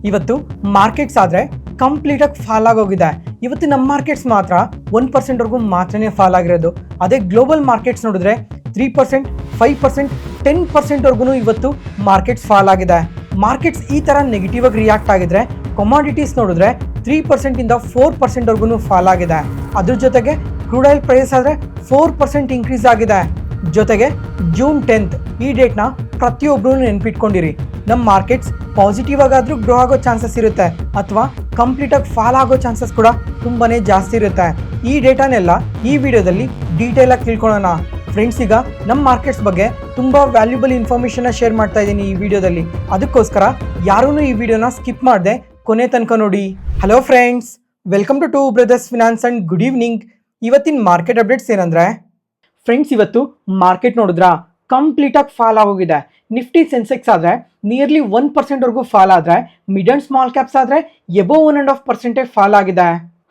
ಇವತ್ತು ಮಾರ್ಕೆಟ್ಸ್ ಆದರೆ ಕಂಪ್ಲೀಟಾಗಿ ಫಾಲ್ ಆಗೋಗಿದೆ. ಇವತ್ತು ನಮ್ಮ ಮಾರ್ಕೆಟ್ಸ್ ಮಾತ್ರ 1% ಮಾತ್ರನೇ ಫಾಲ್ ಆಗಿರೋದು. ಅದೇ ಗ್ಲೋಬಲ್ ಮಾರ್ಕೆಟ್ಸ್ ನೋಡಿದ್ರೆ 3%, 5%, 10% ಇವತ್ತು ಮಾರ್ಕೆಟ್ಸ್ ಫಾಲ್ ಆಗಿದೆ. ಮಾರ್ಕೆಟ್ಸ್ ಈ ಥರ ನೆಗೆಟಿವ್ ಆಗಿ ರಿಯಾಕ್ಟ್ ಆಗಿದ್ರೆ ಕಮಾಡಿಟೀಸ್ ನೋಡಿದ್ರೆ 3% 4% ಫಾಲ್ ಆಗಿದೆ. ಅದ್ರ ಜೊತೆಗೆ ಕ್ರೂಡ್ ಆಯಿಲ್ ಪ್ರೈಸ್ ಆದರೆ 4% ಇನ್ಕ್ರೀಸ್ ಆಗಿದೆ. ಜೊತೆಗೆ ಜೂನ್ 10th ಈ ಡೇಟ್ನ ಪ್ರತಿಯೊಬ್ಬರು ನೆನ್ಪಿಟ್ಕೊಂಡಿರಿ. ನಮ್ಮ ಮಾರ್ಕೆಟ್ಸ್ ಪಾಸಿಟಿವ್ ಆಗಾದರೂ ಗ್ರೋ ಆಗೋ ಚಾನ್ಸಸ್ ಇರುತ್ತೆ ಅಥವಾ ಕಂಪ್ಲೀಟಾಗಿ ಫಾಲ್ ಆಗೋ ಚಾನ್ಸಸ್ ಕೂಡ ತುಂಬಾ ಜಾಸ್ತಿ ಇರುತ್ತೆ. ಈ ಡೇಟಾನೆಲ್ಲ ಈ ವಿಡಿಯೋದಲ್ಲಿ ಡೀಟೇಲ್ ಆಗಿ ತಿಳ್ಕೊಳ್ಳೋಣ. ಫ್ರೆಂಡ್ಸ್, ಈಗ ನಮ್ಮ ಮಾರ್ಕೆಟ್ಸ್ ಬಗ್ಗೆ ತುಂಬ ವ್ಯಾಲ್ಯೂಬಲ್ ಇನ್ಫಾರ್ಮೇಷನ್ನ ಶೇರ್ ಮಾಡ್ತಾ ಇದ್ದೀನಿ ಈ ವಿಡಿಯೋದಲ್ಲಿ. ಅದಕ್ಕೋಸ್ಕರ ಯಾರೂ ಈ ವಿಡಿಯೋನ ಸ್ಕಿಪ್ ಮಾಡದೆ ಕೊನೆ ತನಕ ನೋಡಿ. Hello friends, welcome to two brothers finance and good evening. ಇವತ್ತಿನ ಮಾರ್ಕೆಟ್ ಅಪ್ಡೇಟ್ಸ್ ಏನಂದರೆ ಫ್ರೆಂಡ್ಸ್, ಇವತ್ತು ಮಾರ್ಕೆಟ್ ನೋಡಿದ್ರಾ ಕಂಪ್ಲೀಟಾಗಿ ಫಾಲ್ ಆಗೋಗಿದೆ. ನಿಫ್ಟಿ ಸೆನ್ಸೆಕ್ಸ್ ಆದರೆ ನಿಯರ್ಲಿ 1% ಫಾಲ್ ಆದರೆ, ಮಿಡ್ ಆ್ಯಂಡ್ ಸ್ಮಾಲ್ ಕ್ಯಾಪ್ಸ್ ಆದರೆ ಎಬೋವ್ 1.5% ಫಾಲ್ ಆಗಿದೆ.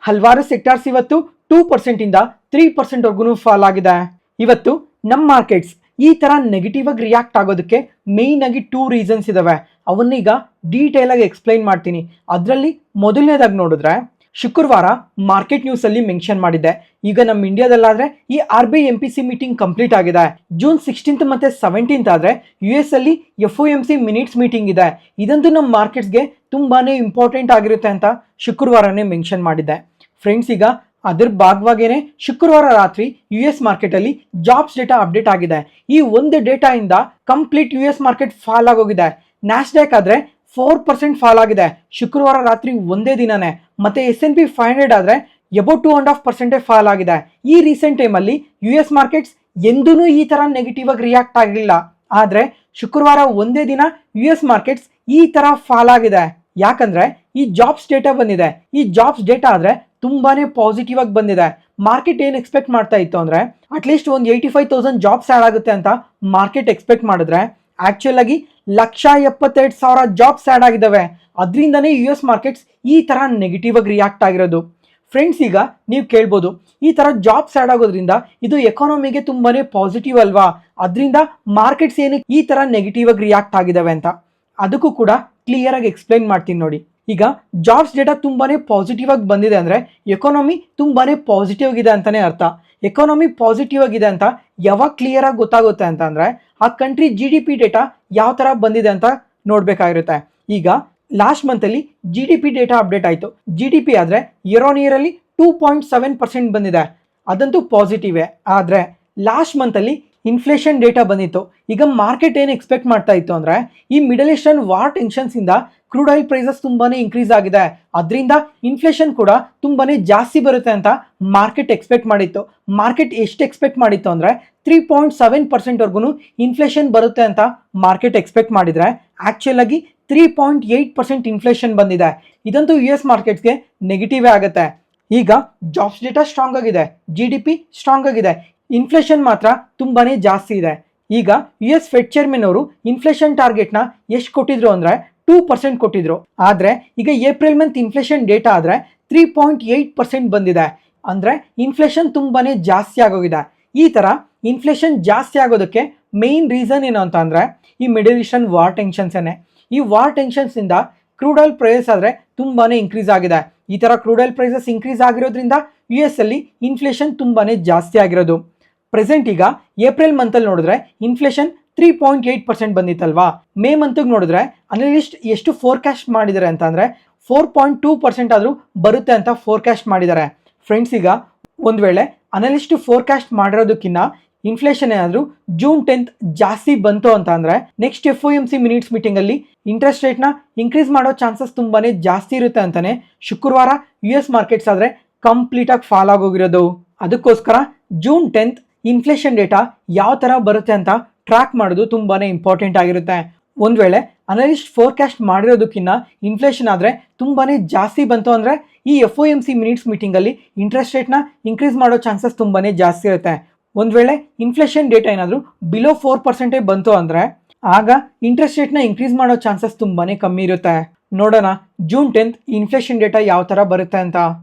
ಹಲವಾರು ಸೆಕ್ಟಾರ್ಸ್ ಇವತ್ತು 2% 3% ಫಾಲ್ ಆಗಿದೆ. ಇವತ್ತು ನಮ್ಮ ಮಾರ್ಕೆಟ್ಸ್ ಈ ಥರ ನೆಗೆಟಿವ್ ಆಗಿ ರಿಯಾಕ್ಟ್ ಆಗೋದಕ್ಕೆ ಮೇಯ್ನ್ ಆಗಿ 2 ರೀಸನ್ಸ್ ಇದಾವೆ. ಅವನ್ನೀಗ ಡೀಟೇಲ್ ಆಗಿ ಎಕ್ಸ್ಪ್ಲೈನ್ ಮಾಡ್ತೀನಿ. ಅದರಲ್ಲಿ ಮೊದಲನೇದಾಗಿ ನೋಡಿದ್ರೆ ಶುಕ್ರವಾರ ಮಾರ್ಕೆಟ್ ನ್ಯೂಸಲ್ಲಿ ಮೆನ್ಷನ್ ಮಾಡಿದ್ದೆ. ಈಗ ನಮ್ಮ ಇಂಡಿಯಾದಲ್ಲಾದರೆ ಈ RBI MPC ಮೀಟಿಂಗ್ ಕಂಪ್ಲೀಟ್ ಆಗಿದೆ. ಜೂನ್ 16th ಮತ್ತು 17th ಆದರೆ US ಅಲ್ಲಿ FOMC ಮಿನಿಟ್ಸ್ ಮೀಟಿಂಗ್ ಇದೆ. ಇದಂತೂ ನಮ್ಮ ಮಾರ್ಕೆಟ್ಸ್ಗೆ ತುಂಬಾ ಇಂಪಾರ್ಟೆಂಟ್ ಆಗಿರುತ್ತೆ ಅಂತ ಶುಕ್ರವಾರನೇ ಮೆನ್ಷನ್ ಮಾಡಿದ್ದೆ. ಫ್ರೆಂಡ್ಸ್, ಈಗ ಅದರ ಭಾಗವಾಗೇನೆ ಶುಕ್ರವಾರ ರಾತ್ರಿ US ಮಾರ್ಕೆಟಲ್ಲಿ ಜಾಬ್ಸ್ ಡೇಟಾ ಅಪ್ಡೇಟ್ ಆಗಿದೆ. ಈ ಒಂದು ಡೇಟಾಯಿಂದ ಕಂಪ್ಲೀಟ್ US ಮಾರ್ಕೆಟ್ ಫಾಲ್ ಆಗೋಗಿದೆ. ನ್ಯಾಸ್ಡ್ಯಾಕ್ ಆದರೆ 4% ಫಾಲ್ ಆಗಿದೆ ಶುಕ್ರವಾರ ರಾತ್ರಿ ಒಂದೇ ದಿನನೇ. ಮತ್ತು S&P 500 ಆದರೆ ಎಬೋವ್ 2.5% ಫಾಲ್ ಆಗಿದೆ. ಈ ರೀಸೆಂಟ್ ಟೈಮಲ್ಲಿ US ಮಾರ್ಕೆಟ್ಸ್ ಎಂದೂ ಈ ಥರ ನೆಗೆಟಿವ್ ಆಗಿ ರಿಯಾಕ್ಟ್ ಆಗಲಿಲ್ಲ. ಆದರೆ ಶುಕ್ರವಾರ ಒಂದೇ ದಿನ US ಮಾರ್ಕೆಟ್ಸ್ ಈ ಥರ ಫಾಲ್ ಆಗಿದೆ. ಯಾಕಂದರೆ ಈ ಜಾಬ್ಸ್ ಡೇಟಾ ಬಂದಿದೆ. ಈ ಜಾಬ್ಸ್ ಡೇಟಾ ಆದರೆ ತುಂಬಾ ಪಾಸಿಟಿವ್ ಆಗಿ ಬಂದಿದೆ. ಮಾರ್ಕೆಟ್ ಏನು ಎಕ್ಸ್ಪೆಕ್ಟ್ ಮಾಡ್ತಾ ಇತ್ತು ಅಂದರೆ ಅಟ್ಲೀಸ್ಟ್ ಒಂದು 85,000 ಜಾಬ್ಸ್ ಆ್ಯಡ್ ಆಗುತ್ತೆ ಅಂತ ಮಾರ್ಕೆಟ್ ಎಕ್ಸ್ಪೆಕ್ಟ್ ಮಾಡಿದ್ರೆ ಆ್ಯಕ್ಚುಲ್ ಆಗಿ 172,000 ಜಾಬ್ಸ್ ಆ್ಯಡ್ ಆಗಿದ್ದಾವೆ. ಅದರಿಂದನೇ US ಮಾರ್ಕೆಟ್ಸ್ ಈ ಥರ ನೆಗೆಟಿವ್ ಆಗಿ ರಿಯಾಕ್ಟ್ ಆಗಿರೋದು. ಫ್ರೆಂಡ್ಸ್, ಈಗ ನೀವು ಕೇಳ್ಬೋದು, ಈ ಥರ ಜಾಬ್ಸ್ ಆ್ಯಡ್ ಆಗೋದ್ರಿಂದ ಇದು ಎಕಾನಮಿಗೆ ತುಂಬಾ ಪಾಸಿಟಿವ್ ಅಲ್ವಾ, ಅದರಿಂದ ಮಾರ್ಕೆಟ್ಸ್ ಏನಕ್ಕೆ ಈ ಥರ ನೆಗೆಟಿವ್ ಆಗಿ ರಿಯಾಕ್ಟ್ ಆಗಿದ್ದಾವೆ ಅಂತ ಅದಕ್ಕೂ ಕೂಡ ಕ್ಲಿಯರ್ ಆಗಿ ಎಕ್ಸ್ಪ್ಲೈನ್ ಮಾಡ್ತೀನಿ ನೋಡಿ. ಈಗ ಜಾಬ್ಸ್ ಡೇಟಾ ತುಂಬಾ ಪಾಸಿಟಿವ್ ಆಗಿ ಬಂದಿದೆ ಅಂದರೆ ಎಕಾನಮಿ ತುಂಬಾ ಪಾಸಿಟಿವ್ ಆಗಿದೆ ಅಂತಲೇ ಅರ್ಥ. ಎಕಾನಮಿ ಪಾಸಿಟಿವ್ ಆಗಿದೆ ಅಂತ ಯಾವಾಗ ಕ್ಲಿಯರ್ ಆಗಿ ಗೊತ್ತಾಗುತ್ತೆ ಅಂತ ಅಂದರೆ ಆ ಕಂಟ್ರಿ GDP ಡೇಟಾ ಯಾವ ಥರ ಬಂದಿದೆ ಅಂತ ನೋಡಬೇಕಾಗಿರುತ್ತೆ. ಈಗ ಲಾಸ್ಟ್ ಮಂತಲ್ಲಿ GDP ಡೇಟಾ ಅಪ್ಡೇಟ್ ಆಯಿತು. GDP ಆದರೆ ಇಯರ್ ಆನ್ ಇಯರಲ್ಲಿ 2.7% ಬಂದಿದೆ. ಅದಂತೂ ಪಾಸಿಟಿವೇ. ಆದರೆ ಲಾಸ್ಟ್ ಮಂತಲ್ಲಿ ಇನ್ಫ್ಲೇಷನ್ ಡೇಟಾ ಬಂದಿತ್ತು. ಈಗ ಮಾರ್ಕೆಟ್ ಏನು ಎಕ್ಸ್ಪೆಕ್ಟ್ ಮಾಡ್ತಾ ಇತ್ತು ಅಂದರೆ ಈ ಮಿಡಲ್ ಈಸ್ಟರ್ನ್ ವಾರ್ ಟೆನ್ಷನ್ಸಿಂದ ಕ್ರೂಡ್ ಆಯಿಲ್ ಪ್ರೈಸಸ್ ತುಂಬಾ ಇನ್ಕ್ರೀಸ್ ಆಗಿದೆ. ಅದರಿಂದ ಇನ್ಫ್ಲೇಷನ್ ಕೂಡ ತುಂಬಾ ಜಾಸ್ತಿ ಬರುತ್ತೆ ಅಂತ ಮಾರ್ಕೆಟ್ ಎಕ್ಸ್ಪೆಕ್ಟ್ ಮಾಡಿತ್ತು. ಮಾರ್ಕೆಟ್ ಎಷ್ಟು ಎಕ್ಸ್ಪೆಕ್ಟ್ ಮಾಡಿತ್ತು ಅಂದರೆ 3.7% ಇನ್ಫ್ಲೇಷನ್ ಬರುತ್ತೆ ಅಂತ ಮಾರ್ಕೆಟ್ ಎಕ್ಸ್ಪೆಕ್ಟ್ ಮಾಡಿದರೆ ಆ್ಯಕ್ಚುಲ್ ಆಗಿ 3.8% ಇನ್ಫ್ಲೇಷನ್ ಬಂದಿದೆ. ಇದಂತೂ US ಮಾರ್ಕೆಟ್ಸ್ಗೆ ನೆಗೆಟಿವೇ ಆಗುತ್ತೆ. ಈಗ ಜಾಬ್ಸ್ ಡೇಟಾ ಸ್ಟ್ರಾಂಗ್ ಆಗಿದೆ, GDP ಸ್ಟ್ರಾಂಗ್ ಆಗಿದೆ, ಇನ್ಫ್ಲೇಷನ್ ಮಾತ್ರ ತುಂಬಾ ಜಾಸ್ತಿ ಇದೆ. ಈಗ US ಫೆಡ್ ಚೇರ್ಮನ್ ಅವರು ಇನ್ಫ್ಲೇಷನ್ ಟಾರ್ಗೆಟ್ನ ಎಷ್ಟು ಕೊಟ್ಟಿದ್ರು ಅಂದರೆ 2% ಕೊಟ್ಟಿದ್ರು. ಆದರೆ ಈಗ ಏಪ್ರಿಲ್ ಮಂತ್ ಇನ್ಫ್ಲೇಷನ್ ಡೇಟಾ ಆದರೆ 3.8% ಬಂದಿದೆ. ಅಂದರೆ ಇನ್ಫ್ಲೇಷನ್ ತುಂಬಾ ಜಾಸ್ತಿ ಆಗೋಗಿದೆ. ಈ ಥರ ಇನ್ಫ್ಲೇಷನ್ ಜಾಸ್ತಿ ಆಗೋದಕ್ಕೆ ಮೇಯ್ನ್ ರೀಸನ್ ಏನು ಅಂತ ಅಂದರೆ ಈ ಮಿಡಲ್ ಈಸ್ಟರ್ನ್ ವಾರ್ ಟೆನ್ಷನ್ಸೇ. ಈ ವಾರ್ ಟೆನ್ಷನ್ಸಿಂದ ಕ್ರೂಡ್ ಆಯಿಲ್ ಪ್ರೈಸ್ ಆದರೆ ತುಂಬಾ ಇನ್ಕ್ರೀಸ್ ಆಗಿದೆ. ಈ ಥರ ಕ್ರೂಡ್ ಆಯಿಲ್ ಪ್ರೈಸಸ್ ಇನ್ಕ್ರೀಸ್ ಆಗಿರೋದ್ರಿಂದ US ಅಲ್ಲಿ ಇನ್ಫ್ಲೇಷನ್ ತುಂಬಾ ಜಾಸ್ತಿ ಆಗಿರೋದು. ಪ್ರೆಸೆಂಟ್ ಈಗ ಏಪ್ರಿಲ್ ಮಂತಲ್ಲಿ ನೋಡಿದ್ರೆ ಇನ್ಫ್ಲೇಷನ್ 3.8% ಬಂದಿತ್ತಲ್ವಾ. ಮೇ ಮಂತಿಗೆ ನೋಡಿದ್ರೆ ಅನಲಿಸ್ಟ್ ಎಷ್ಟು ಫೋರ್ಕಾಸ್ಟ್ ಮಾಡಿದ್ದಾರೆ ಅಂತ ಅಂದರೆ 4.2% ಆದರೂ ಬರುತ್ತೆ ಅಂತ ಫೋರ್ಕಾಸ್ಟ್ ಮಾಡಿದ್ದಾರೆ. ಫ್ರೆಂಡ್ಸ್, ಈಗ ಒಂದು ವೇಳೆ ಅನಲಿಸ್ಟ್ ಫೋರ್ಕಾಸ್ಟ್ ಮಾಡಿರೋದಕ್ಕಿಂತ ಇನ್ಫ್ಲೇಷನ್ ಏನಾದರೂ ಜೂನ್ 10th ಜಾಸ್ತಿ ಬಂತು ಅಂತ ಅಂದರೆ ನೆಕ್ಸ್ಟ್ FOMC ಮಿನಿಟ್ಸ್ ಮೀಟಿಂಗಲ್ಲಿ ಇಂಟ್ರೆಸ್ಟ್ ರೇಟ್ನ ಇನ್ಕ್ರೀಸ್ ಮಾಡೋ ಚಾನ್ಸಸ್ ತುಂಬಾ ಜಾಸ್ತಿ ಇರುತ್ತೆ ಅಂತಲೇ ಶುಕ್ರವಾರ US ಮಾರ್ಕೆಟ್ಸ್ ಆದರೆ ಕಂಪ್ಲೀಟಾಗಿ ಫಾಲ್ ಆಗೋಗಿರೋದು. ಅದಕ್ಕೋಸ್ಕರ ಜೂನ್ 10th ಇನ್ಫ್ಲೇಷನ್ ಡೇಟಾ ಯಾವ ಥರ ಬರುತ್ತೆ ಅಂತ ಟ್ರ್ಯಾಕ್ ಮಾಡೋದು ತುಂಬಾ ಇಂಪಾರ್ಟೆಂಟ್ ಆಗಿರುತ್ತೆ. ಒಂದು ವೇಳೆ ಅನಲಿಸ್ಟ್ ಫೋರ್ಕಾಸ್ಟ್ ಮಾಡಿರೋದಕ್ಕಿಂತ ಇನ್ಫ್ಲೇಷನ್ ಆದರೆ ತುಂಬಾ ಜಾಸ್ತಿ ಬಂತು ಅಂದರೆ ಈ FOMC ಮಿನಿಟ್ಸ್ ಮೀಟಿಂಗಲ್ಲಿ ಇಂಟ್ರೆಸ್ಟ್ ರೇಟ್ನ ಇನ್ಕ್ರೀಸ್ ಮಾಡೋ ಚಾನ್ಸಸ್ ತುಂಬಾ ಜಾಸ್ತಿ ಇರುತ್ತೆ. ಒಂದು ವೇಳೆ ಇನ್ಫ್ಲೇಷನ್ ಡೇಟಾ ಏನಾದರೂ ಬಿಲೋ 4% ಬಂತು ಅಂದರೆ ಆಗ ಇಂಟ್ರೆಸ್ಟ್ ರೇಟ್ನ ಇನ್ಕ್ರೀಸ್ ಮಾಡೋ ಚಾನ್ಸಸ್ ತುಂಬಾ ಕಮ್ಮಿ ಇರುತ್ತೆ. ನೋಡೋಣ ಜೂನ್ 10th ಇನ್ಫ್ಲೇಷನ್ ಡೇಟಾ ಯಾವ ಥರ ಬರುತ್ತೆ ಅಂತ.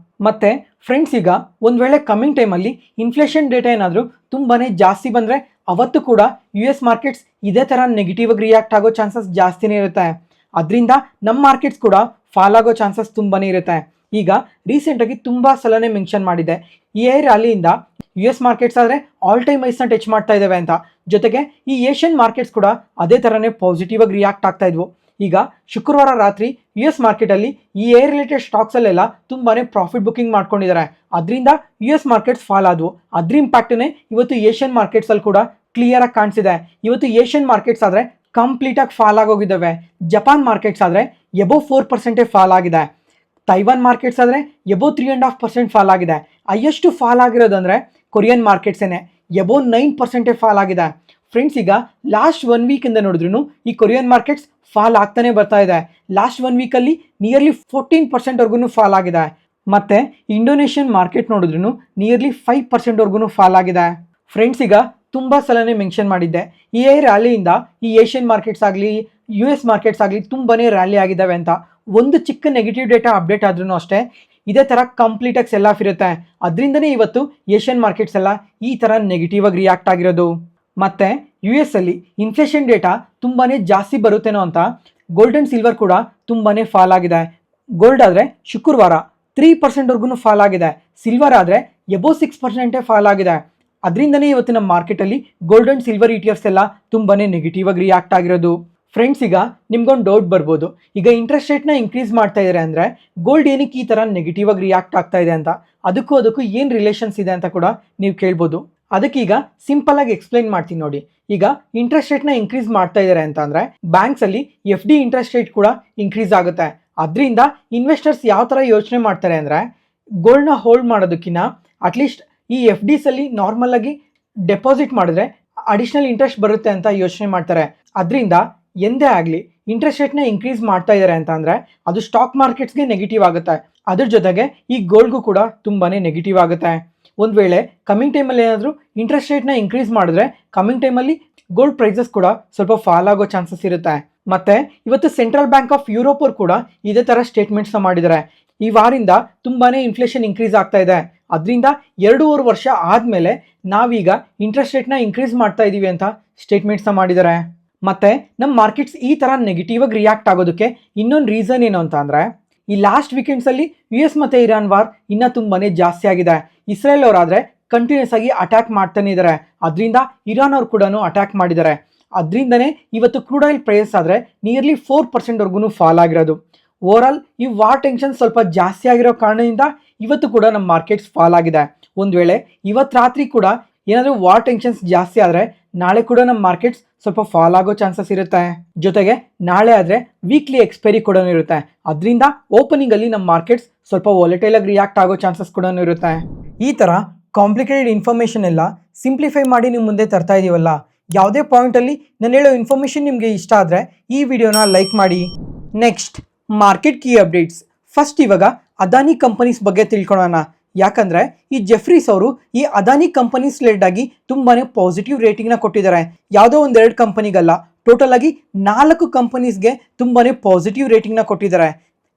ಮತ್ತು ಫ್ರೆಂಡ್ಸ್, ಈಗ ಒಂದು ವೇಳೆ ಕಮ್ಮಿಂಗ್ ಟೈಮಲ್ಲಿ ಇನ್ಫ್ಲೇಷನ್ ಡೇಟಾ ಏನಾದರೂ ತುಂಬಾ ಜಾಸ್ತಿ ಬಂದರೆ ಅವತ್ತು ಕೂಡ US ಮಾರ್ಕೆಟ್ಸ್ ಇದೇ ಥರ ನೆಗೆಟಿವ್ ಆಗಿ ರಿಯಾಕ್ಟ್ ಆಗೋ ಚಾನ್ಸಸ್ ಜಾಸ್ತಿನೇ ಇರುತ್ತೆ. ಅದರಿಂದ ನಮ್ಮ ಮಾರ್ಕೆಟ್ಸ್ ಕೂಡ ಫಾಲ್ ಆಗೋ ಚಾನ್ಸಸ್ ತುಂಬಾನೇ ಇರುತ್ತೆ. ಈಗ ರೀಸೆಂಟಾಗಿ ತುಂಬ ಸಲನೇ ಮೆನ್ಷನ್ ಮಾಡಿದೆ, ಈ ರ್ಯಾಲಿಯಿಂದ US ಮಾರ್ಕೆಟ್ಸ್ ಆದರೆ ಆಲ್ ಟೈಮ್ ಹೈಸ್ನ ಟಚ್ ಮಾಡ್ತಾ ಇದ್ದಾವೆ ಅಂತ. ಜೊತೆಗೆ ಈ ಏಷ್ಯನ್ ಮಾರ್ಕೆಟ್ಸ್ ಕೂಡ ಅದೇ ಥರನೇ ಪಾಸಿಟಿವ್ ಆಗಿ ರಿಯಾಕ್ಟ್ ಆಗ್ತಾ ಇದ್ವು. ಈಗ ಶುಕ್ರವಾರ ರಾತ್ರಿ US ಮಾರ್ಕೆಟಲ್ಲಿ ಈ ರಿಲೇಟೆಡ್ ಸ್ಟಾಕ್ಸಲ್ಲೆಲ್ಲ ತುಂಬಾ ಪ್ರಾಫಿಟ್ ಬುಕ್ಕಿಂಗ್ ಮಾಡ್ಕೊಂಡಿದ್ದಾರೆ. ಅದರಿಂದ US ಮಾರ್ಕೆಟ್ಸ್ ಫಾಲ್ ಆದವು. ಅದ್ರ ಇಂಪ್ಯಾಕ್ಟನ್ನೇ ಇವತ್ತು ಏಷ್ಯನ್ ಮಾರ್ಕೆಟ್ಸಲ್ಲಿ ಕೂಡ ಕ್ಲಿಯರ್ ಆಗಿ ಕಾಣಿಸಿದೆ. ಇವತ್ತು ಏಷ್ಯನ್ ಮಾರ್ಕೆಟ್ಸ್ ಆದರೆ ಕಂಪ್ಲೀಟಾಗಿ ಫಾಲ್ ಆಗೋಗಿದ್ದಾವೆ. ಜಪಾನ್ ಮಾರ್ಕೆಟ್ಸ್ ಆದರೆ ಎಬೋವ್ 4% ಫಾಲ್ ಆಗಿದೆ. ತೈವಾನ್ ಮಾರ್ಕೆಟ್ಸ್ ಆದರೆ ಎಬೋವ್ 3.5% ಫಾಲ್ ಆಗಿದೆ. ಹೈಯೆಸ್ಟ್ ಫಾಲ್ ಆಗಿರೋದಂದರೆ ಕೊರಿಯನ್ ಮಾರ್ಕೆಟ್ಸೇನೆ, ಎಬೋವ್ 9% ಫಾಲ್ ಆಗಿದೆ. ಫ್ರೆಂಡ್ಸ್, ಈಗ ಲಾಸ್ಟ್ 1 ವೀಕಿಂದ ನೋಡಿದ್ರು ಈ ಕೊರಿಯನ್ ಮಾರ್ಕೆಟ್ಸ್ ಫಾಲ್ ಆಗ್ತಾನೆ ಬರ್ತಾ ಇದೆ. ಲಾಸ್ಟ್ 1 ವೀಕಲ್ಲಿ ನಿಯರ್ಲಿ 14%ವರ್ಗೂ ಫಾಲ್ ಆಗಿದೆ. ಮತ್ತು ಇಂಡೋನೇಷಿಯನ್ ಮಾರ್ಕೆಟ್ ನೋಡಿದ್ರು ನಿಯರ್ಲಿ 5%ವರ್ಗೂ ಫಾಲ್ ಆಗಿದೆ. ಫ್ರೆಂಡ್ಸ್, ಈಗ ತುಂಬ ಸಲನೇ ಮೆನ್ಷನ್ ಮಾಡಿದ್ದೆ, ಈ ರ್ಯಾಲಿಯಿಂದ ಈ ಏಷ್ಯನ್ ಮಾರ್ಕೆಟ್ಸ್ ಆಗಲಿ US ಮಾರ್ಕೆಟ್ಸ್ ಆಗಲಿ ತುಂಬಾ ರ್ಯಾಲಿ ಆಗಿದ್ದಾವೆ ಅಂತ. ಒಂದು ಚಿಕ್ಕ ನೆಗೆಟಿವ್ ಡೇಟಾ ಅಪ್ಡೇಟ್ ಆದ್ರೂ ಅಷ್ಟೇ ಇದೇ ಥರ ಕಂಪ್ಲೀಟಾಗಿ ಸೆಲ್ ಆಫ್ ಇರುತ್ತೆ. ಅದರಿಂದನೇ ಇವತ್ತು ಏಷ್ಯನ್ ಮಾರ್ಕೆಟ್ಸ್ ಎಲ್ಲ ಈ ಥರ ನೆಗೆಟಿವ್ ಆಗಿ ರಿಯಾಕ್ಟ್ ಆಗಿರೋದು. ಮತ್ತು US ಅಲ್ಲಿ ಇನ್ಫ್ಲೇಷನ್ ಡೇಟಾ ತುಂಬಾ ಜಾಸ್ತಿ ಬರುತ್ತೇನೋ ಅಂತ ಗೋಲ್ಡ್ ಆ್ಯಂಡ್ ಸಿಲ್ವರ್ ಕೂಡ ತುಂಬಾ ಫಾಲ್ ಆಗಿದೆ. ಗೋಲ್ಡ್ ಆದರೆ ಶುಕ್ರವಾರ 3%ವರ್ಗೂ ಫಾಲ್ ಆಗಿದೆ. ಸಿಲ್ವರ್ ಆದರೆ ಎಬೋವ್ 6% ಫಾಲ್ ಆಗಿದೆ. ಅದರಿಂದನೇ ಇವತ್ತು ನಮ್ಮ ಮಾರ್ಕೆಟಲ್ಲಿ ಗೋಲ್ಡ್ ಆ್ಯಂಡ್ ಸಿಲ್ವರ್ ETFs ಎಲ್ಲ ತುಂಬಾ ನೆಗೆಟಿವ್ ಆಗಿ ರಿಯಾಕ್ಟ್ ಆಗಿರೋದು. ಫ್ರೆಂಡ್ಸ್, ಈಗ ನಿಮ್ಗೊಂದು ಡೌಟ್ ಬರ್ಬೋದು, ಈಗ ಇಂಟ್ರೆಸ್ಟ್ ರೇಟ್ನ ಇನ್ಕ್ರೀಸ್ ಮಾಡ್ತಾ ಇದ್ದಾರೆ ಅಂದರೆ ಗೋಲ್ಡ್ ಏನಕ್ಕೆ ಈ ಥರ ನೆಗೆಟಿವ್ ಆಗಿ ರಿಯಾಕ್ಟ್ ಆಗ್ತಾ ಇದೆ ಅಂತ, ಅದಕ್ಕೂ ಏನು ರಿಲೇಷನ್ಸ್ ಇದೆ ಅಂತ ಕೂಡ ನೀವು ಕೇಳ್ಬೋದು. ಅದಕ್ಕೀಗ ಸಿಂಪಲ್ ಆಗಿ ಎಕ್ಸ್ಪ್ಲೈನ್ ಮಾಡ್ತೀನಿ ನೋಡಿ. ಈಗ ಇಂಟ್ರೆಸ್ಟ್ ರೇಟ್ನ ಇನ್ಕ್ರೀಸ್ ಮಾಡ್ತಾ ಇದ್ದಾರೆ ಅಂತ ಅಂದರೆ ಬ್ಯಾಂಕ್ಸಲ್ಲಿ FD ಇಂಟ್ರೆಸ್ಟ್ ರೇಟ್ ಕೂಡ ಇನ್ಕ್ರೀಸ್ ಆಗುತ್ತೆ. ಅದರಿಂದ ಇನ್ವೆಸ್ಟರ್ಸ್ ಯಾವ ಥರ ಯೋಚನೆ ಮಾಡ್ತಾರೆ ಅಂದರೆ ಗೋಲ್ಡ್ನ ಹೋಲ್ಡ್ ಮಾಡೋದಕ್ಕಿಂತ ಅಟ್ಲೀಸ್ಟ್ ಈ FDಸಲ್ಲಿ ನಾರ್ಮಲ್ ಆಗಿ ಡೆಪಾಸಿಟ್ ಮಾಡಿದ್ರೆ ಅಡಿಷ್ನಲ್ ಇಂಟ್ರೆಸ್ಟ್ ಬರುತ್ತೆ ಅಂತ ಯೋಚನೆ ಮಾಡ್ತಾರೆ. ಅದರಿಂದ ಎಂದೇ ಆಗಲಿ ಇಂಟ್ರೆಸ್ಟ್ ರೇಟ್ನ ಇನ್ಕ್ರೀಸ್ ಮಾಡ್ತಾ ಇದ್ದಾರೆ ಅಂತ ಅಂದರೆ ಅದು ಸ್ಟಾಕ್ ಮಾರ್ಕೆಟ್ಸ್ಗೆ ನೆಗೆಟಿವ್ ಆಗುತ್ತೆ. ಅದ್ರ ಜೊತೆಗೆ ಈ ಗೋಲ್ಡ್ಗೂ ಕೂಡ ತುಂಬಾ ನೆಗೆಟಿವ್ ಆಗುತ್ತೆ. ಒಂದು ವೇಳೆ ಕಮಿಂಗ್ ಟೈಮಲ್ಲಿ ಏನಾದರೂ ಇಂಟ್ರೆಸ್ಟ್ ರೇಟ್ನ ಇನ್ಕ್ರೀಸ್ ಮಾಡಿದ್ರೆ ಕಮಿಂಗ್ ಟೈಮಲ್ಲಿ ಗೋಲ್ಡ್ ಪ್ರೈಸಸ್ ಕೂಡ ಸ್ವಲ್ಪ ಫಾಲ್ ಆಗೋ ಚಾನ್ಸಸ್ ಇರುತ್ತೆ. ಮತ್ತು ಇವತ್ತು ಸೆಂಟ್ರಲ್ ಬ್ಯಾಂಕ್ ಆಫ್ ಯುರೋಪ್ ಅವರು ಕೂಡ ಇದೇ ಥರ ಸ್ಟೇಟ್ಮೆಂಟ್ಸ್ನ ಮಾಡಿದ್ದಾರೆ. ಈ ವಾರಿಂದ ತುಂಬಾ ಇನ್ಫ್ಲೇಷನ್ ಇನ್ಕ್ರೀಸ್ ಆಗ್ತಾ ಇದೆ. ಅದರಿಂದ 2.5 ವರ್ಷ ಆದಮೇಲೆ ನಾವೀಗ ಇಂಟ್ರೆಸ್ಟ್ ರೇಟ್ನ ಇನ್ಕ್ರೀಸ್ ಮಾಡ್ತಾ ಇದ್ದೀವಿ ಅಂತ ಸ್ಟೇಟ್ಮೆಂಟ್ಸ್ನ ಮಾಡಿದ್ದಾರೆ. ಮತ್ತು ನಮ್ಮ ಮಾರ್ಕೆಟ್ಸ್ ಈ ಥರ ನೆಗೆಟಿವ್ ಆಗಿ ರಿಯಾಕ್ಟ್ ಆಗೋದಕ್ಕೆ ಇನ್ನೊಂದು ರೀಸನ್ ಏನು ಅಂತ ಅಂದರೆ ಈ ಲಾಸ್ಟ್ ವೀಕೆಂಡ್ಸಲ್ಲಿ US ಮತ್ತು ಇರಾನ್ ವಾರ್ ಇನ್ನೂ ತುಂಬಾ ಜಾಸ್ತಿ ಆಗಿದೆ. ಇಸ್ರೇಲ್ ಅವರಾದರೆ ಕಂಟಿನ್ಯೂಸ್ ಆಗಿ ಅಟ್ಯಾಕ್ ಮಾಡ್ತಾನೆ ಇದ್ದಾರೆ. ಅದರಿಂದ ಇರಾನ್ ಅವ್ರು ಕೂಡ ಅಟ್ಯಾಕ್ ಮಾಡಿದ್ದಾರೆ. ಅದರಿಂದನೇ ಇವತ್ತು ಕ್ರೂಡ್ ಆಯಿಲ್ ಪ್ರೈಸ್ ಆದರೆ ನಿಯರ್ಲಿ 4%ವರ್ಗೂ ಫಾಲ್ ಆಗಿರೋದು. ಓವರಾಲ್ ಈ ವಾರ್ ಟೆನ್ಷನ್ ಸ್ವಲ್ಪ ಜಾಸ್ತಿ ಆಗಿರೋ ಕಾರಣದಿಂದ ಇವತ್ತು ಕೂಡ ನಮ್ಮ ಮಾರ್ಕೆಟ್ಸ್ ಫಾಲ್ ಆಗಿದೆ. ಒಂದು ವೇಳೆ ಇವತ್ತು ರಾತ್ರಿ ಕೂಡ ಏನಾದರೂ ವಾರ್ ಟೆನ್ಷನ್ಸ್ ಜಾಸ್ತಿ ಆದರೆ ನಾಳೆ ಕೂಡ ನಮ್ಮ ಮಾರ್ಕೆಟ್ಸ್ ಸ್ವಲ್ಪ ಫಾಲ್ ಆಗೋ ಚಾನ್ಸಸ್ ಇರುತ್ತೆ. ಜೊತೆಗೆ ನಾಳೆ ಆದರೆ ವೀಕ್ಲಿ ಎಕ್ಸ್ಪೈರಿ ಕೂಡ ಇರುತ್ತೆ. ಅದರಿಂದ ಓಪನಿಂಗಲ್ಲಿ ನಮ್ಮ ಮಾರ್ಕೆಟ್ಸ್ ಸ್ವಲ್ಪ ವಾಲಟೈಲ್ ಆಗಿ ರಿಯಾಕ್ಟ್ ಆಗೋ ಚಾನ್ಸಸ್ ಕೂಡ ಇರುತ್ತೆ. ಈ ಥರ ಕಾಂಪ್ಲಿಕೇಟೆಡ್ ಇನ್ಫಾರ್ಮೇಷನ್ ಎಲ್ಲ ಸಿಂಪ್ಲಿಫೈ ಮಾಡಿ ನಿಮ್ಮ ಮುಂದೆ ತರ್ತಾ ಇದೀವಲ್ಲ. ಯಾವುದೇ ಪಾಯಿಂಟಲ್ಲಿ ನಾನು ಹೇಳೋ ಇನ್ಫಾರ್ಮೇಷನ್ ನಿಮಗೆ ಇಷ್ಟ ಆದರೆ ಈ ವಿಡಿಯೋನ ಲೈಕ್ ಮಾಡಿ. Next market key updates. First ಇವಾಗ ಅದಾನಿ ಕಂಪನೀಸ್ ಬಗ್ಗೆ ತಿಳ್ಕೊಳ್ಳೋಣ. ಯಾಕಂದರೆ ಈ ಜೆಫ್ರೀಸ್ ಅವರು ಈ ಅದಾನಿ ಕಂಪನೀಸ್ ಲೆಡ್ ಆಗಿ ತುಂಬಾ ಪಾಸಿಟಿವ್ ರೇಟಿಂಗ್ನ ಕೊಟ್ಟಿದ್ದಾರೆ. ಯಾವುದೋ 1-2 ಕಂಪನಿಗಲ್ಲ, ಟೋಟಲ್ ಆಗಿ 4 ಕಂಪನೀಸ್ಗೆ ತುಂಬಾ ಪಾಸಿಟಿವ್ ರೇಟಿಂಗ್ನ ಕೊಟ್ಟಿದ್ದಾರೆ.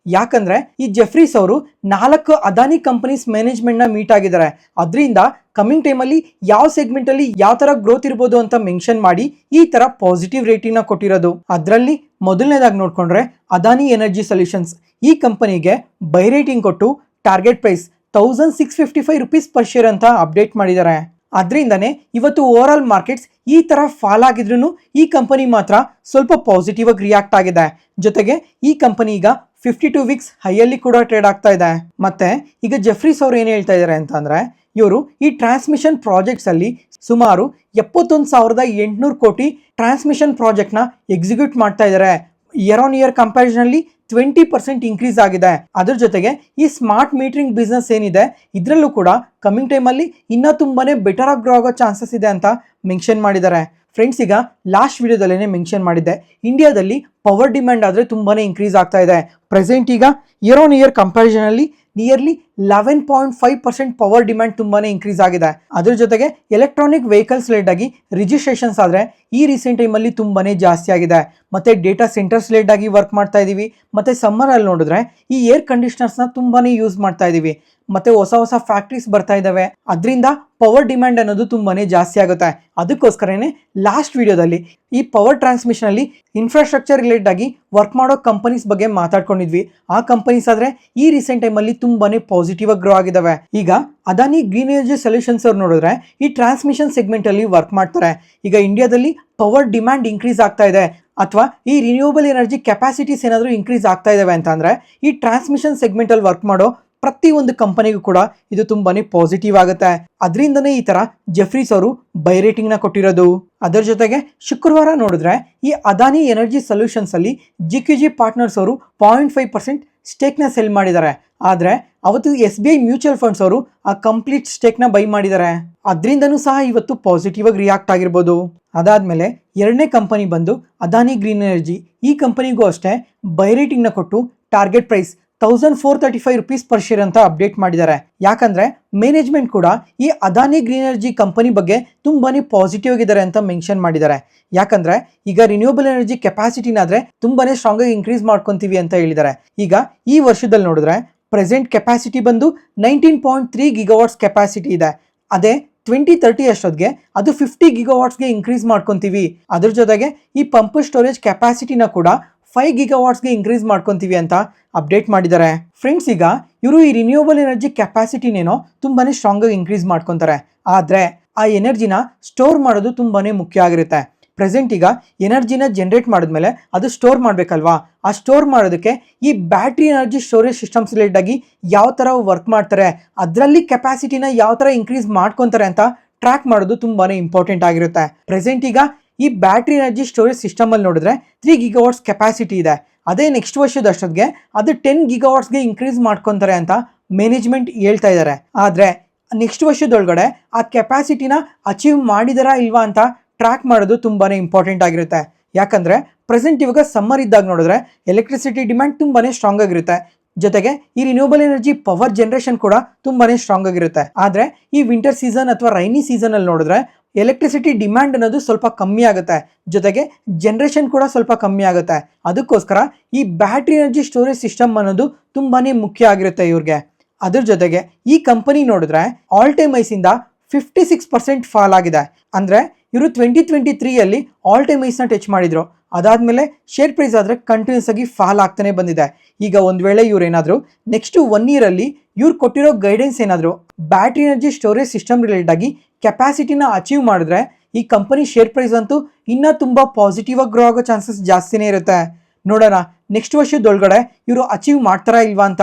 ಯಾಕಂದರೆ ಈ ಜೆಫ್ರೀಸ್ ಅವರು 4 ಅದಾನಿ ಕಂಪನೀಸ್ ಮ್ಯಾನೇಜ್ಮೆಂಟ್ನ ಮೀಟ್ ಆಗಿದ್ದಾರೆ. ಅದರಿಂದ ಕಮಿಂಗ್ ಟೈಮಲ್ಲಿ ಯಾವ ಸೆಗ್ಮೆಂಟಲ್ಲಿ ಯಾವ ಥರ ಗ್ರೋತ್ ಇರ್ಬೋದು ಅಂತ ಮೆನ್ಷನ್ ಮಾಡಿ ಈ ಥರ ಪಾಸಿಟಿವ್ ರೇಟಿಂಗ್ನ ಕೊಟ್ಟಿರೋದು. ಅದರಲ್ಲಿ ಮೊದಲನೇದಾಗಿ ನೋಡಿಕೊಂಡ್ರೆ ಅದಾನಿ ಎನರ್ಜಿ ಸೊಲ್ಯೂಷನ್ಸ್, ಈ ಕಂಪನಿಗೆ ಬೈ ರೇಟಿಂಗ್ ಕೊಟ್ಟು target price 1655 rupees per share ಅಂತ ಅಪ್ಡೇಟ್ ಮಾಡಿದ್ದಾರೆ. ಅದರಿಂದನೇ ಇವತ್ತು ಓವರ್ ಆಲ್ ಮಾರ್ಕೆಟ್ಸ್ ಈ ಥರ ಫಾಲ್ ಆಗಿದ್ರೂ ಈ ಕಂಪನಿ ಮಾತ್ರ ಸ್ವಲ್ಪ ಪಾಸಿಟಿವ್ ಆಗಿ ರಿಯಾಕ್ಟ್ ಆಗಿದೆ. ಜೊತೆಗೆ ಈ ಕಂಪನಿ ಈಗ 52 ವೀಕ್ಸ್ ಹೈಯಲ್ಲಿ ಕೂಡ ಟ್ರೇಡ್ ಆಗ್ತಾ ಇದೆ. ಮತ್ತೆ ಈಗ ಜೆಫ್ರೀಸ್ ಅವರು ಏನು ಹೇಳ್ತಾ ಇದ್ದಾರೆ ಅಂತಂದರೆ ಇವರು ಈ ಟ್ರಾನ್ಸ್ಮಿಷನ್ ಪ್ರಾಜೆಕ್ಟ್ಸಲ್ಲಿ ಸುಮಾರು 71,800 ಕೋಟಿ ಟ್ರಾನ್ಸ್ಮಿಷನ್ ಪ್ರಾಜೆಕ್ಟ್ನ ಎಕ್ಸಿಕ್ಯೂಟ್ ಮಾಡ್ತಾ ಇದ್ದಾರೆ. ಇಯರ್ ಆನ್ ಇಯರ್ ಕಂಪ್ಯಾರಿಸನಲ್ಲಿ 20% ಇನ್ಕ್ರೀಸ್ ಆಗಿದೆ. ಅದ್ರ ಜೊತೆಗೆ ಈ ಸ್ಮಾರ್ಟ್ ಮೀಟರಿಂಗ್ ಬಿಸ್ನೆಸ್ ಏನಿದೆ ಇದರಲ್ಲೂ ಕೂಡ ಕಮಿಂಗ್ ಟೈಮಲ್ಲಿ ಇನ್ನೂ ತುಂಬಾ ಬೆಟರ್ ಆಗಿ ಗ್ರೋ ಆಗೋ ಚಾನ್ಸಸ್ ಇದೆ ಅಂತ ಮೆನ್ಷನ್ ಮಾಡಿದ್ದಾರೆ. ಫ್ರೆಂಡ್ಸ್, ಈಗ ಲಾಸ್ಟ್ ವಿಡಿಯೋದಲ್ಲೇ ಮೆನ್ಷನ್ ಮಾಡಿದ್ದೆ, ಇಂಡಿಯಾದಲ್ಲಿ ಪವರ್ ಡಿಮ್ಯಾಂಡ್ ಆದರೆ ತುಂಬಾ ಇನ್ಕ್ರೀಸ್ ಆಗ್ತಾ ಇದೆ. ಪ್ರೆಸೆಂಟ್ ಈಗ ಇಯರ್ ಆನ್ ಇಯರ್ ಕಂಪ್ಯಾರಿಸನಲ್ಲಿ ನಿಯರ್ಲಿ 11.5% ಪವರ್ ಡಿಮ್ಯಾಂಡ್ ತುಂಬಾ ಇನ್ಕ್ರೀಸ್ ಆಗಿದೆ. ಅದ್ರ ಜೊತೆಗೆ ಎಲೆಕ್ಟ್ರಾನಿಕ್ ವೆಹಿಕಲ್ಸ್ ಲೆಡ್ ಆಗಿ ರಿಜಿಸ್ಟ್ರೇಷನ್ಸ್ ಆದರೆ ಈ ರೀಸೆಂಟ್ ಟೈಮಲ್ಲಿ ತುಂಬಾ ಜಾಸ್ತಿ ಆಗಿದೆ. ಮತ್ತು ಡೇಟಾ ಸೆಂಟರ್ಸ್ ಲೆಡ್ ಆಗಿ ವರ್ಕ್ ಮಾಡ್ತಾ ಇದ್ದೀವಿ. ಮತ್ತು ಸಮ್ಮರಲ್ಲಿ ನೋಡಿದ್ರೆ ಈ ಏರ್ ಕಂಡೀಷ್ನರ್ಸ್ನ ತುಂಬಾ ಯೂಸ್ ಮಾಡ್ತಾ ಇದ್ದೀವಿ. ಮತ್ತು ಹೊಸ ಫ್ಯಾಕ್ಟ್ರೀಸ್ ಬರ್ತಾ ಇದ್ದಾವೆ. ಅದರಿಂದ ಪವರ್ ಡಿಮ್ಯಾಂಡ್ ಅನ್ನೋದು ತುಂಬಾ ಜಾಸ್ತಿ ಆಗುತ್ತೆ. ಅದಕ್ಕೋಸ್ಕರನೇ ಲಾಸ್ಟ್ ವಿಡಿಯೋದಲ್ಲಿ ಈ ಪವರ್ ಟ್ರಾನ್ಸ್ಮಿಷನ್ ಅಲ್ಲಿ ಇನ್ಫ್ರಾಸ್ಟ್ರಕ್ಚರ್ ರಿಲೇಟೆಡ್ ಆಗಿ ವರ್ಕ್ ಮಾಡೋ ಕಂಪನೀಸ್ ಬಗ್ಗೆ ಮಾತಾಡ್ಕೊಂಡಿದ್ವಿ. ಆ ಕಂಪನೀಸ್ ಆದ್ರೆ ಈ ರೀಸೆಂಟ್ ಟೈಮ್ ಅಲ್ಲಿ ತುಂಬಾನೇ ಪಾಸಿಟಿವ್ ಆಗಿ ಗ್ರೋ ಆಗಿದಾವೆ. ಈಗ ಅದಾನಿ ಗ್ರೀನ್ ಎನರ್ಜಿ ಸೊಲ್ಯೂಷನ್ಸ್ ಅವ್ರು ನೋಡಿದ್ರೆ ಈ ಟ್ರಾನ್ಸ್ಮಿಷನ್ ಸೆಗ್ಮೆಂಟ್ ಅಲ್ಲಿ ವರ್ಕ್ ಮಾಡ್ತಾರೆ. ಈಗ ಇಂಡಿಯಾದಲ್ಲಿ ಪವರ್ ಡಿಮ್ಯಾಂಡ್ ಇನ್ಕ್ರೀಸ್ ಆಗ್ತಾ ಇದೆ ಅಥವಾ ಈ ರಿನ್ಯೂವಬಲ್ ಎನರ್ಜಿ ಕೆಪಾಸಿಟೀಸ್ ಏನಾದರೂ ಇನ್ಕ್ರೀಸ್ ಆಗ್ತಾ ಇದಾವೆ ಅಂತ ಅಂದ್ರೆ ಈ ಟ್ರಾನ್ಸ್ಮಿಷನ್ ಸೆಗ್ಮೆಂಟ್ ಅಲ್ಲಿ ವರ್ಕ್ ಮಾಡೋ ಪ್ರತಿ ಒಂದು ಕಂಪನಿಗೂ ಕೂಡ ಇದು ತುಂಬಾನೇ ಪಾಸಿಟಿವ್ ಆಗುತ್ತೆ. ಅದರಿಂದನೇ ಈ ತರ ಜೆಫ್ರೀಸ್ ಅವರು ಬೈ ರೇಟಿಂಗ್ ನ ಕೊಟ್ಟಿರೋದು. ಅದರ ಜೊತೆಗೆ ಶುಕ್ರವಾರ ನೋಡಿದ್ರೆ ಈ ಅದಾನಿ ಎನರ್ಜಿ ಸೊಲ್ಯೂಷನ್ಸ್ ಅಲ್ಲಿ GQG ಪಾರ್ಟ್ನರ್ಸ್ ಅವರು 0.5% ಸ್ಟೇಕ್ ನ ಸೆಲ್ ಮಾಡಿದ್ದಾರೆ. ಆದ್ರೆ ಅವತ್ತು SBI ಮ್ಯೂಚುವಲ್ ಫಂಡ್ಸ್ ಅವರು ಆ ಕಂಪ್ಲೀಟ್ ಸ್ಟೇಕ್ ನ ಬೈ ಮಾಡಿದ್ದಾರೆ. ಅದರಿಂದನೂ ಸಹ ಇವತ್ತು ಪಾಸಿಟಿವ್ ಆಗಿ ರಿಯಾಕ್ಟ್ ಆಗಿರ್ಬೋದು. ಅದಾದ್ಮೇಲೆ ಎರಡನೇ ಕಂಪನಿ ಬಂದು ಅದಾನಿ ಗ್ರೀನ್ ಎನರ್ಜಿ. ಈ ಕಂಪನಿಗೂ ಅಷ್ಟೇ ಬೈ ರೇಟಿಂಗ್ ನ ಕೊಟ್ಟು target price 1435 rupees per share ಅಂತ ಅಪ್ಡೇಟ್ ಮಾಡಿದ್ದಾರೆ. ಯಾಕಂದ್ರೆ ಮ್ಯಾನೇಜ್ಮೆಂಟ್ ಕೂಡ ಈ ಅದಾನಿ ಗ್ರೀನ್ ಎನರ್ಜಿ ಕಂಪನಿ ಬಗ್ಗೆ ತುಂಬಾನೇ ಪಾಸಿಟಿವ್ ಆಗಿದ್ದಾರೆ ಅಂತ ಮೆನ್ಷನ್ ಮಾಡಿದ್ದಾರೆ. ಯಾಕಂದ್ರೆ ಈಗ ರಿನ್ಯೂವಬಲ್ ಎನರ್ಜಿ ಕೆಪಾಸಿಟಿನಾದ್ರೆ ತುಂಬಾನೇ ಸ್ಟ್ರಾಂಗ್ ಆಗಿ ಇನ್ಕ್ರೀಸ್ ಮಾಡ್ಕೊಂತೀವಿ ಅಂತ ಹೇಳಿದ್ದಾರೆ. ಈಗ ಈ ವರ್ಷದಲ್ಲಿ ನೋಡಿದ್ರೆ ಪ್ರೆಸೆಂಟ್ ಕೆಪಾಸಿಟಿ ಬಂದು 19.3 ಗಿಗಾವಾಟ್ಸ್ ಕೆಪಾಸಿಟಿ ಇದೆ. ಅದೇ 2030 ಅಷ್ಟೊತ್ತಿಗೆ ಅದು 50 ಗಿಗಾವಾಟ್ಸ್ಗೆ ಇನ್ಕ್ರೀಸ್ ಮಾಡ್ಕೊಂತೀವಿ. ಅದ್ರ ಜೊತೆಗೆ ಈ ಪಂಪ್ ಸ್ಟೋರೇಜ್ ಕೆಪಾಸಿಟಿನ ಕೂಡ 5 ಗಿಗಾವಾಟ್ಸ್ಗೆ ಇನ್ಕ್ರೀಸ್ ಮಾಡ್ಕೊಂತೀವಿ ಅಂತ ಅಪ್ಡೇಟ್ ಮಾಡಿದ್ದಾರೆ. ಫ್ರೆಂಡ್ಸ್, ಈಗ ಇವರು ಈ ರಿನ್ಯೂವಬಲ್ ಎನರ್ಜಿ ಕೆಪಾಸಿಟಿನೇನೋ ತುಂಬಾನೇ ಸ್ಟ್ರಾಂಗ್ ಆಗಿ ಇನ್ಕ್ರೀಸ್ ಮಾಡ್ಕೊಂತಾರೆ. ಆದ್ರೆ ಆ ಎನರ್ಜಿನ ಸ್ಟೋರ್ ಮಾಡೋದು ತುಂಬಾನೇ ಮುಖ್ಯ ಆಗಿರುತ್ತೆ. ಪ್ರೆಸೆಂಟ್ ಈಗ ಎನರ್ಜಿನ ಜನರೇಟ್ ಮಾಡಿದ್ಮೇಲೆ ಅದು ಸ್ಟೋರ್ ಮಾಡಬೇಕಲ್ವಾ? ಆ ಸ್ಟೋರ್ ಮಾಡೋದಕ್ಕೆ ಈ battery energy storage systems related ಆಗಿ ಯಾವ ಥರ ವರ್ಕ್ ಮಾಡ್ತಾರೆ, ಅದರಲ್ಲಿ ಕೆಪಾಸಿಟಿನ ಯಾವ ಥರ ಇನ್ಕ್ರೀಸ್ ಮಾಡ್ಕೊತಾರೆ ಅಂತ ಟ್ರ್ಯಾಕ್ ಮಾಡೋದು ತುಂಬಾನೇ ಇಂಪಾರ್ಟೆಂಟ್ ಆಗಿರುತ್ತೆ. ಪ್ರೆಸೆಂಟ್ ಈಗ ಈ ಬ್ಯಾಟ್ರಿ ಎನರ್ಜಿ ಸ್ಟೋರೇಜ್ ಸಿಸ್ಟಮ್ ಅಲ್ಲಿ ನೋಡಿದ್ರೆ 3 ಗಿಗಾವಾಟ್ಸ್ ಕೆಪಾಸಿಟಿ ಇದೆ. ಅದೇ ನೆಕ್ಸ್ಟ್ ವರ್ಷದಷ್ಟೊತ್ತಿಗೆ ಅದು 10 ಗಿಗಾವಾಟ್ಸ್ಗೆ ಇನ್ಕ್ರೀಸ್ ಮಾಡ್ಕೊತಾರೆ ಅಂತ ಮ್ಯಾನೇಜ್ಮೆಂಟ್ ಹೇಳ್ತಾ ಇದ್ದಾರೆ. ಆದರೆ ನೆಕ್ಸ್ಟ್ ವರ್ಷದೊಳಗಡೆ ಆ ಕೆಪಾಸಿಟಿನ ಅಚೀವ್ ಮಾಡಿದಾರಾ ಇಲ್ವಾ ಅಂತ ಟ್ರ್ಯಾಕ್ ಮಾಡೋದು ತುಂಬಾನೇ ಇಂಪಾರ್ಟೆಂಟ್ ಆಗಿರುತ್ತೆ. ಯಾಕಂದ್ರೆ ಪ್ರೆಸೆಂಟ್ ಇವಾಗ ಸಮ್ಮರ್ ಇದ್ದಾಗ ನೋಡಿದ್ರೆ ಎಲೆಕ್ಟ್ರಿಸಿಟಿ ಡಿಮ್ಯಾಂಡ್ ತುಂಬಾನೇ ಸ್ಟ್ರಾಂಗ್ ಆಗಿರುತ್ತೆ. ಜೊತೆಗೆ ಈ ರಿನ್ಯೂವಬಲ್ ಎನರ್ಜಿ ಪವರ್ ಜನರೇಷನ್ ಕೂಡ ತುಂಬಾನೇ ಸ್ಟ್ರಾಂಗ್ ಆಗಿರುತ್ತೆ. ಆದ್ರೆ ಈ ವಿಂಟರ್ ಸೀಸನ್ ಅಥವಾ ರೈನಿ ಸೀಸನ್ ಅಲ್ಲಿ ನೋಡಿದ್ರೆ ಎಲೆಕ್ಟ್ರಿಸಿಟಿ ಡಿಮ್ಯಾಂಡ್ ಅನ್ನೋದು ಸ್ವಲ್ಪ ಕಮ್ಮಿ ಆಗುತ್ತೆ. ಜೊತೆಗೆ ಜನರೇಷನ್ ಕೂಡ ಸ್ವಲ್ಪ ಕಮ್ಮಿ ಆಗುತ್ತೆ. ಅದಕ್ಕೋಸ್ಕರ ಈ ಬ್ಯಾಟ್ರಿ ಎನರ್ಜಿ ಸ್ಟೋರೇಜ್ ಸಿಸ್ಟಮ್ ಅನ್ನೋದು ತುಂಬಾನೇ ಮುಖ್ಯ ಆಗಿರುತ್ತೆ ಇವ್ರಿಗೆ. ಅದ್ರ ಜೊತೆಗೆ ಈ ಕಂಪನಿ ನೋಡಿದ್ರೆ ಆಲ್ ಟೈಮ್ ಐಸಿಂದ 56% ಫಾಲ್ ಆಗಿದೆ. ಅಂದ್ರೆ ಇವರು 2023 ಆಲ್ ಟೈಮ್ ಐಸ್ನ ಟಚ್ ಮಾಡಿದ್ರು. ಅದಾದ್ಮೇಲೆ ಶೇರ್ ಪ್ರೈಸ್ ಆದ್ರೆ ಕಂಟಿನ್ಯೂಸ್ ಆಗಿ ಫಾಲ್ ಆಗ್ತಾನೆ ಬಂದಿದೆ. ಈಗ ಒಂದ್ ವೇಳೆ ಇವ್ರು ಏನಾದ್ರು ನೆಕ್ಸ್ಟ್ 1 year ಅಲ್ಲಿ ಇವ್ರು ಕೊಟ್ಟಿರೋ ಗೈಡೆನ್ಸ್ ಏನಾದ್ರು battery energy storage system related ಆಗಿ ಕೆಪಾಸಿಟಿನ ಅಚೀವ್ ಮಾಡಿದ್ರೆ ಈ ಕಂಪನಿ ಶೇರ್ ಪ್ರೈಸ್ ಅಂತೂ ಇನ್ನೂ ತುಂಬಾ ಪಾಸಿಟಿವ್ ಆಗಿ ಗ್ರೋ ಆಗೋ ಚಾನ್ಸಸ್ ಜಾಸ್ತಿನೇ ಇರುತ್ತೆ. ನೋಡೋಣ ನೆಕ್ಸ್ಟ್ ವರ್ಷದೊಳಗಡೆ ಇವರು ಅಚೀವ್ ಮಾಡ್ತಾರಾ ಇಲ್ವಾ ಅಂತ.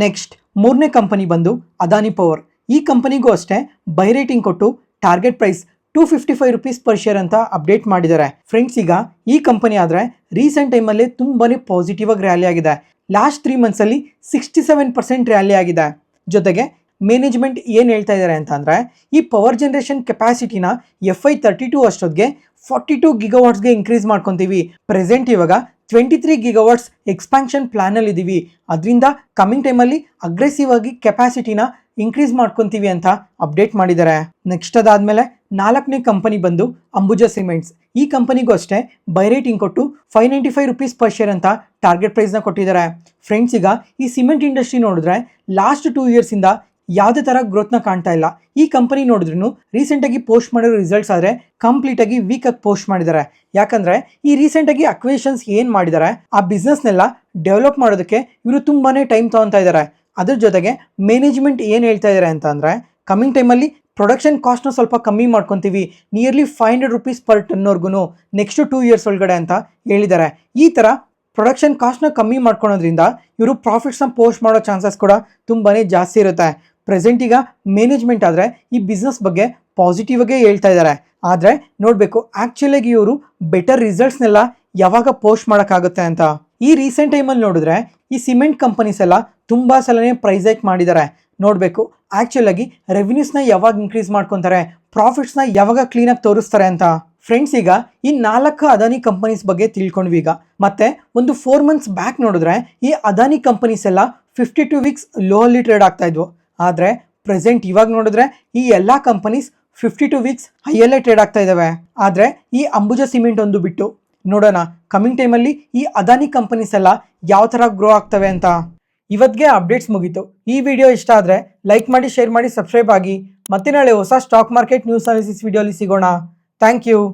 ನೆಕ್ಸ್ಟ್ ಮೂರನೇ ಕಂಪನಿ ಬಂದು ಅದಾನಿ ಪವರ್. ಈ ಕಂಪನಿಗೂ ಅಷ್ಟೇ ಬೈ ರೇಟಿಂಗ್ ಕೊಟ್ಟು target price 255 rupees per share ಅಂತ ಅಪ್ಡೇಟ್ ಮಾಡಿದ್ದಾರೆ. ಫ್ರೆಂಡ್ಸ್, ಈಗ ಈ ಕಂಪನಿ ಆದ್ರೆ ರೀಸೆಂಟ್ ಟೈಮಲ್ಲಿ ತುಂಬಾನೇ ಪಾಸಿಟಿವ್ ಆಗಿ ರ್ಯಾಲಿ ಆಗಿದೆ. ಲಾಸ್ಟ್ 3 months ಅಲ್ಲಿ 67% ರ್ಯಾಲಿ ಆಗಿದೆ. ಜೊತೆಗೆ ಮ್ಯಾನೇಜ್ಮೆಂಟ್ ಏನು ಹೇಳ್ತಾ ಇದ್ದಾರೆ ಅಂತ ಅಂದ್ರೆ ಈ ಪವರ್ ಜನರೇಷನ್ ಕೆಪಾಸಿಟಿನ FY32 ಅಷ್ಟೊತ್ತಿಗೆ 42 ಗಿಗಾವಾಟ್ಸ್ಗೆ ಇನ್ಕ್ರೀಸ್ ಮಾಡ್ಕೊಂತೀವಿ. ಪ್ರೆಸೆಂಟ್ ಇವಾಗ 23 ಗಿಗಾವಾಟ್ಸ್ ಎಕ್ಸ್ಪಾನ್ಷನ್ ಪ್ಲಾನ್ ಅಲ್ಲಿ ಇದೀವಿ. ಅದರಿಂದ ಕಮಿಂಗ್ ಟೈಮಲ್ಲಿ ಅಗ್ರೆಸಿವ್ ಆಗಿ ಕೆಪಾಸಿಟಿನ ಇನ್ಕ್ರೀಸ್ ಮಾಡ್ಕೊಂತೀವಿ ಅಂತ ಅಪ್ಡೇಟ್ ಮಾಡಿದ್ದಾರೆ. ನೆಕ್ಸ್ಟ್ ಅದಾದ್ಮೇಲೆ 4ನೇ ಕಂಪನಿ ಬಂದು ಅಂಬುಜಾ ಸಿಮೆಂಟ್ಸ್. ಈ ಕಂಪನಿಗೂ ಅಷ್ಟೇ ಬೈ ರೇಟಿಂಗ್ ಕೊಟ್ಟು 595 rupees per share ಅಂತ ಟಾರ್ಗೆಟ್ ಪ್ರೈಸ್ನ ಕೊಟ್ಟಿದ್ದಾರೆ. ಫ್ರೆಂಡ್ಸ್, ಈಗ ಈ ಸಿಮೆಂಟ್ ಇಂಡಸ್ಟ್ರಿ ನೋಡಿದ್ರೆ ಲಾಸ್ಟ್ 2 years ಇಂದ ಯಾವುದೇ ಥರ ಗ್ರೋತ್ನ ಕಾಣ್ತಾ ಇಲ್ಲ. ಈ ಕಂಪನಿ ನೋಡಿದ್ರು ರೀಸೆಂಟಾಗಿ ಪೋಸ್ಟ್ ಮಾಡಿರೋ ರಿಸಲ್ಟ್ಸ್ ಆದರೆ ಕಂಪ್ಲೀಟ್ ಆಗಿ ವೀಕ್ ಆಗಿ ಪೋಸ್ಟ್ ಮಾಡಿದ್ದಾರೆ. ಯಾಕಂದ್ರೆ ಈ ರೀಸೆಂಟಾಗಿ ಅಕ್ವಿಷನ್ಸ್ ಏನು ಮಾಡಿದ್ದಾರೆ ಆ ಬಿಸ್ನೆಸ್ನೆಲ್ಲ ಡೆವಲಪ್ ಮಾಡೋದಕ್ಕೆ ಇವರು ತುಂಬಾನೇ ಟೈಮ್ ತಗೊತಾ ಇದ್ದಾರೆ. ಅದ್ರ ಜೊತೆಗೆ ಮ್ಯಾನೇಜ್ಮೆಂಟ್ ಏನು ಹೇಳ್ತಾ ಇದ್ದಾರೆ ಅಂತ ಅಂದರೆ ಕಮಿಂಗ್ ಟೈಮಲ್ಲಿ ಪ್ರೊಡಕ್ಷನ್ ಕಾಸ್ಟ್ನ ಸ್ವಲ್ಪ ಕಮ್ಮಿ ಮಾಡ್ಕೊತೀವಿ, ನಿಯರ್ಲಿ 500 rupees per ಟನ್ವರೆಗೂ ನೆಕ್ಸ್ಟ್ 2 years ಒಳಗಡೆ ಅಂತ ಹೇಳಿದ್ದಾರೆ. ಈ ಥರ ಪ್ರೊಡಕ್ಷನ್ ಕಾಸ್ಟ್ನ ಕಮ್ಮಿ ಮಾಡ್ಕೊಳೋದ್ರಿಂದ ಇವರು ಪ್ರಾಫಿಟ್ಸ್ನ ಪೋಸ್ಟ್ ಮಾಡೋ ಚಾನ್ಸಸ್ ಕೂಡ ತುಂಬಾನೇ ಜಾಸ್ತಿ ಇರುತ್ತೆ. ಪ್ರೆಸೆಂಟ್ ಈಗ ಮ್ಯಾನೇಜ್ಮೆಂಟ್ ಆದರೆ ಈ ಬಿಸ್ನೆಸ್ ಬಗ್ಗೆ ಪಾಸಿಟಿವ್ ಆಗೇ ಹೇಳ್ತಾ ಇದ್ದಾರೆ. ಆದರೆ ನೋಡಬೇಕು ಆ್ಯಕ್ಚುಲಾಗಿ ಇವರು ಬೆಟರ್ ರಿಸಲ್ಟ್ಸ್ನೆಲ್ಲ ಯಾವಾಗ ಪೋಸ್ಟ್ ಮಾಡೋಕ್ಕಾಗುತ್ತೆ ಅಂತ. ಈ ರೀಸೆಂಟ್ ಟೈಮಲ್ಲಿ ನೋಡಿದ್ರೆ ಈ ಸಿಮೆಂಟ್ ಕಂಪನೀಸ್ ಎಲ್ಲ ತುಂಬ ಸಲನೇ ಪ್ರೈಸ್ ಹೈಕ್ ಮಾಡಿದ್ದಾರೆ. ನೋಡಬೇಕು ಆ್ಯಕ್ಚುಲಾಗಿ ರೆವಿನ್ಯೂಸ್ನ ಯಾವಾಗ ಇನ್ಕ್ರೀಸ್ ಮಾಡ್ಕೊತಾರೆ, ಪ್ರಾಫಿಟ್ಸ್ನ ಯಾವಾಗ ಕ್ಲೀನಾಗಿ ತೋರಿಸ್ತಾರೆ ಅಂತ. ಫ್ರೆಂಡ್ಸ್, ಈಗ ಈ 4 ಅದಾನಿ ಕಂಪನೀಸ್ ಬಗ್ಗೆ ತಿಳ್ಕೊಂಡ್ವಿ. ಈಗ ಮತ್ತೆ ಒಂದು 4 months ಬ್ಯಾಕ್ ನೋಡಿದ್ರೆ ಈ ಅದಾನಿ ಕಂಪನೀಸ್ ಎಲ್ಲ 52 weeks ಲೋ ಅಲ್ಲಿ ಟ್ರೇಡ್ ಆಗ್ತಾ ಇದ್ವು. ಆದರೆ ಪ್ರೆಸೆಂಟ್ ಇವಾಗ ನೋಡಿದ್ರೆ ಈ ಎಲ್ಲ ಕಂಪನೀಸ್ 52 weeks ಹೈಯಲ್ಲೇ ಟ್ರೇಡ್ ಆಗ್ತಾ ಇದ್ದಾವೆ. ಆದರೆ ಈ ಅಂಬುಜಾ ಸಿಮೆಂಟ್ ಒಂದು ಬಿಟ್ಟು ನೋಡೋಣ ಕಮಿಂಗ್ ಟೈಮಲ್ಲಿ ಈ ಅದಾನಿ ಕಂಪನೀಸ್ ಎಲ್ಲ ಯಾವ ಥರ ಗ್ರೋ ಆಗ್ತವೆ ಅಂತ. ಇವತ್ತಿಗೆ ಅಪ್ಡೇಟ್ಸ್ ಮುಗೀತು. ಈ ವಿಡಿಯೋ ಇಷ್ಟ ಆದರೆ ಲೈಕ್ ಮಾಡಿ, ಶೇರ್ ಮಾಡಿ, ಸಬ್ಸ್ಕ್ರೈಬ್ ಆಗಿ. ಮತ್ತೆ ನಾಳೆ ಹೊಸ ಸ್ಟಾಕ್ ಮಾರ್ಕೆಟ್ ನ್ಯೂಸ್ ಅನಾಲಿಸಿಸ್ ವಿಡಿಯೋಲಿ ಸಿಗೋಣ. Thank you.